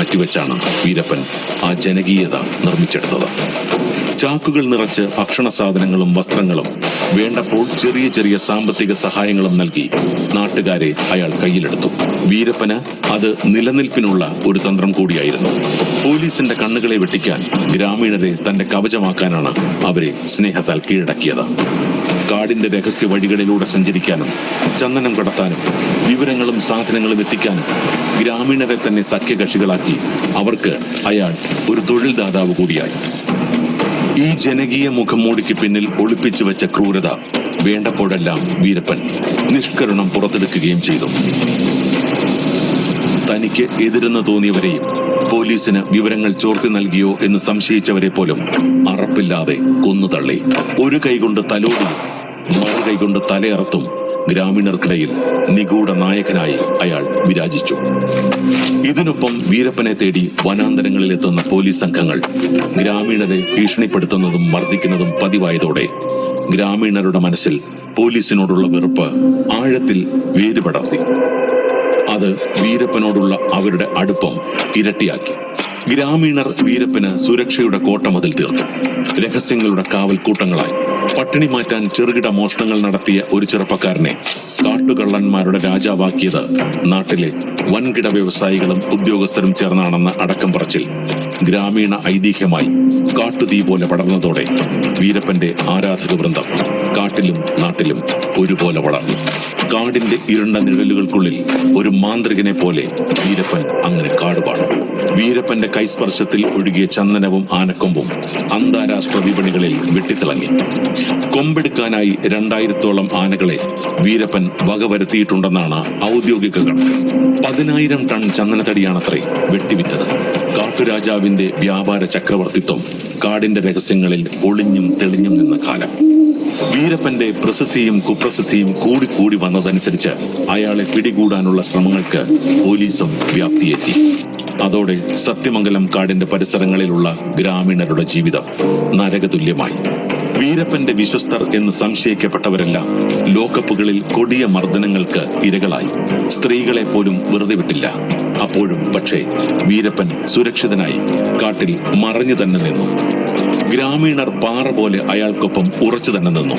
മാറ്റിവെച്ചാണ് വീരപ്പൻ ആ ജനകീയത നിർമ്മിച്ചെടുത്തത്. ചാക്കുകൾ നിറച്ച് ഭക്ഷണ സാധനങ്ങളും വസ്ത്രങ്ങളും വേണ്ടപ്പോൾ ചെറിയ ചെറിയ സാമ്പത്തിക സഹായങ്ങളും നൽകി നാട്ടുകാരെ അയാൾ കയ്യിലെടുത്തു. വീരപ്പന് അത് നിലനിൽപ്പിനുള്ള ഒരു തന്ത്രം കൂടിയായിരുന്നു. പോലീസിന്റെ കണ്ണുകളെ വെട്ടിക്കാൻ ഗ്രാമീണരെ തന്റെ കവചമാക്കാനാണ് അവരെ സ്നേഹത്താൽ കീഴടക്കിയത്. കാടിന്റെ രഹസ്യ വഴികളിലൂടെ സഞ്ചരിക്കാനും ചന്ദനം കടത്താനും വിവരങ്ങളും സാധനങ്ങളും എത്തിക്കാനും ഗ്രാമീണരെ തന്നെ സഖ്യകക്ഷികളാക്കി അവർക്ക് അയാൾ ഒരു തൊഴിൽ ദാതാവ് കൂടിയായി. ഈ ജനകീയ മുഖംമൂടിക്ക് പിന്നിൽ ഒളിപ്പിച്ചു വെച്ച ക്രൂരത വേണ്ടപ്പോഴെല്ലാം വീരപ്പൻ നിഷ്കരുണം പുറത്തെടുക്കുകയും ചെയ്തു. തനിക്ക് എതിരെന്ന് തോന്നിയവരെയും പോലീസിന് വിവരങ്ങൾ ചോർത്തി നൽകിയോ എന്ന് സംശയിച്ചവരെ പോലും അറപ്പില്ലാതെ കൊന്നുതള്ളി. ഒരു കൈകൊണ്ട് തലോടിയും മറു കൈകൊണ്ട് തലയറത്തും ഗ്രാമീണർക്കിടയിൽ നിഗൂഢ നായകനായി അയാൾ വിരാജിച്ചു. ഇതിനൊപ്പം വീരപ്പനെ തേടി വനാന്തരങ്ങളിലെത്തുന്ന പോലീസ് സംഘങ്ങൾ ഗ്രാമീണരെ ഭീഷണിപ്പെടുത്തുന്നതും മർദ്ദിക്കുന്നതും പതിവായതോടെ ഗ്രാമീണരുടെ മനസ്സിൽ പോലീസിനോടുള്ള വെറുപ്പ് ആഴത്തിൽ വേരുപടർത്തി. അത് വീരപ്പനോടുള്ള അവരുടെ അടുപ്പം ഇരട്ടിയാക്കി. ഗ്രാമീണർ വീരപ്പന് സുരക്ഷയുടെ കോട്ടമതിൽ തീർത്തു. രഹസ്യങ്ങളുടെ കാവൽക്കൂട്ടങ്ങളായി. പട്ടിണി മാറ്റാൻ ചെറുകിട മോഷണങ്ങൾ നടത്തിയ ഒരു ചെറുപ്പക്കാരനെ കാട്ടുകള്ളന്മാരുടെ രാജാവാക്കിയത് നാട്ടിലെ വൻകിട വ്യവസായികളും ഉദ്യോഗസ്ഥരും ചേർന്നാണെന്ന അടക്കം പറച്ചിൽ ഗ്രാമീണ ഐതിഹ്യമായി കാട്ടുതീ പോലെ പടർന്നതോടെ വീരപ്പന്റെ ആരാധക വൃന്ദം കാട്ടിലും നാട്ടിലും ഒരുപോലെ വളർന്നു. കാടിന്റെ ഇരുണ്ട നിഴലുകൾക്കുള്ളിൽ ഒരു മാന്ത്രികനെ പോലെ വീരപ്പൻ അങ്ങനെ കാടുപാടും. വീരപ്പന്റെ കൈസ്പർശത്തിൽ ഒഴുകിയ ചന്ദനവും ആനക്കൊമ്പും അന്താരാഷ്ട്ര വിപണികളിൽ വെട്ടിത്തിളങ്ങി. കൊമ്പെടുക്കാനായി 2000-ഓളം ആനകളെ വീരപ്പൻ വകവരുത്തിയിട്ടുണ്ടെന്നാണ് ഔദ്യോഗിക കണക്ക്. 10,000 ടൺ ചന്ദനത്തടിയാണത്രേ വെട്ടിവിറ്റത്. കാട്ടുരാജാവിന്റെ വ്യാപാര ചക്രവർത്തിത്വം കാടിന്റെ രഹസ്യങ്ങളിൽ ഒളിഞ്ഞും തെളിഞ്ഞും നിന്ന കാലം. വീരപ്പന്റെ പ്രസിദ്ധിയും കുപ്രസിദ്ധിയും കൂടിക്കൂടി വന്നതനുസരിച്ച് അയാളെ പിടികൂടാനുള്ള ശ്രമങ്ങൾക്ക് പോലീസും വ്യാപ്തിയെത്തി. അതോടെ സത്യമംഗലം കാടിന്റെ പരിസരങ്ങളിലുള്ള ഗ്രാമീണരുടെ ജീവിതം നരകതുല്യമായി. വീരപ്പന്റെ വിശ്വസ്തർ എന്ന് സംശയിക്കപ്പെട്ടവരെല്ലാം ലോക്കപ്പുകളിൽ കൊടിയ മർദ്ദനങ്ങൾക്ക് ഇരകളായി. സ്ത്രീകളെ പോലും വെറുതെ വിട്ടില്ല. അപ്പോഴും പക്ഷേ വീരപ്പൻ സുരക്ഷിതനായി കാട്ടിൽ മറഞ്ഞു തന്നെ നിന്നു. ഗ്രാമീണർ പാറ പോലെ അയാൾക്കൊപ്പം ഉറച്ചു തന്നെ നിന്നു.